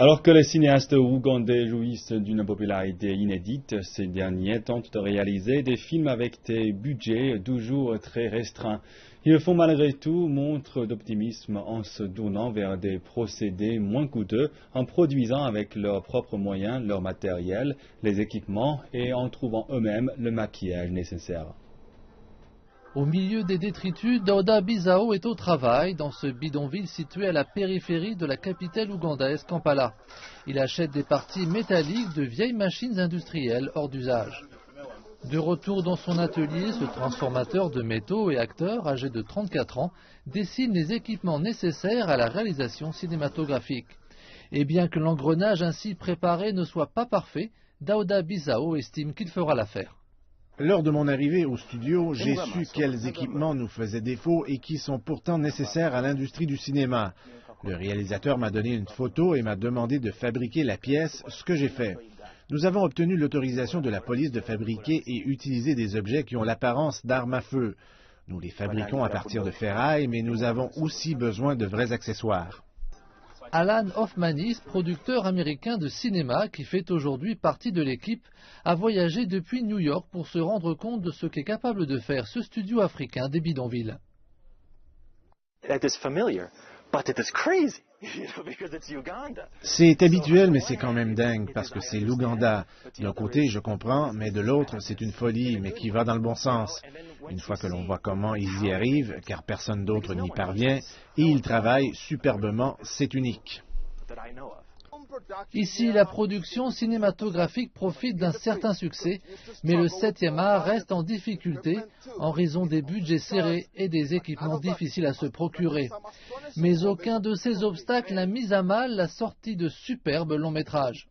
Alors que les cinéastes ougandais jouissent d'une popularité inédite, ces derniers tentent de réaliser des films avec des budgets toujours très restreints. Ils font malgré tout montre d'optimisme en se tournant vers des procédés moins coûteux, en produisant avec leurs propres moyens leur matériel, les équipements et en trouvant eux-mêmes le maquillage nécessaire. Au milieu des détritus, Daouda Bizao est au travail dans ce bidonville situé à la périphérie de la capitale ougandaise Kampala. Il achète des parties métalliques de vieilles machines industrielles hors d'usage. De retour dans son atelier, ce transformateur de métaux et acteur, âgé de 34 ans, dessine les équipements nécessaires à la réalisation cinématographique. Et bien que l'engrenage ainsi préparé ne soit pas parfait, Daouda Bizao estime qu'il fera l'affaire. Lors de mon arrivée au studio, j'ai su quels équipements nous faisaient défaut et qui sont pourtant nécessaires à l'industrie du cinéma. Le réalisateur m'a donné une photo et m'a demandé de fabriquer la pièce, ce que j'ai fait. Nous avons obtenu l'autorisation de la police de fabriquer et utiliser des objets qui ont l'apparence d'armes à feu. Nous les fabriquons à partir de ferraille, mais nous avons aussi besoin de vrais accessoires. Alan Hoffmanis, producteur américain de cinéma qui fait aujourd'hui partie de l'équipe, a voyagé depuis New York pour se rendre compte de ce qu'est capable de faire ce studio africain des bidonvilles. C'est habituel, mais c'est quand même dingue, parce que c'est l'Ouganda. D'un côté, je comprends, mais de l'autre, c'est une folie, mais qui va dans le bon sens. Une fois que l'on voit comment ils y arrivent, car personne d'autre n'y parvient, et ils travaillent superbement, c'est unique. Ici, la production cinématographique profite d'un certain succès, mais le 7e art reste en difficulté en raison des budgets serrés et des équipements difficiles à se procurer. Mais aucun de ces obstacles n'a mis à mal la sortie de superbes longs métrages.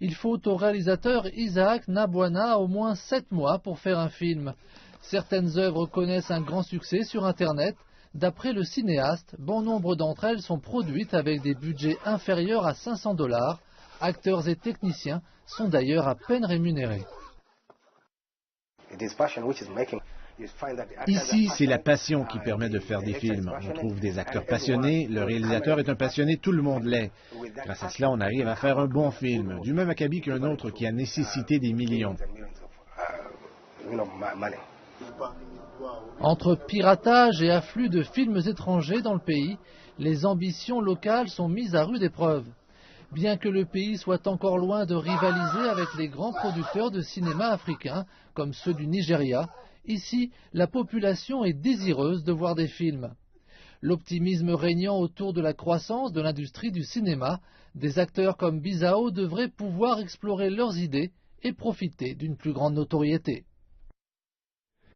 Il faut au réalisateur Isaac Nabwana au moins 7 mois pour faire un film. Certaines œuvres connaissent un grand succès sur Internet. D'après le cinéaste, bon nombre d'entre elles sont produites avec des budgets inférieurs à 500 $. Acteurs et techniciens sont d'ailleurs à peine rémunérés. Ici, c'est la passion qui permet de faire des films. On trouve des acteurs passionnés, le réalisateur est un passionné, tout le monde l'est. Grâce à cela, on arrive à faire un bon film, du même acabit qu'un autre qui a nécessité des millions. Entre piratage et afflux de films étrangers dans le pays, les ambitions locales sont mises à rude épreuve. Bien que le pays soit encore loin de rivaliser avec les grands producteurs de cinéma africains, comme ceux du Nigeria, ici, la population est désireuse de voir des films. L'optimisme régnant autour de la croissance de l'industrie du cinéma, des acteurs comme Bizao devraient pouvoir explorer leurs idées et profiter d'une plus grande notoriété.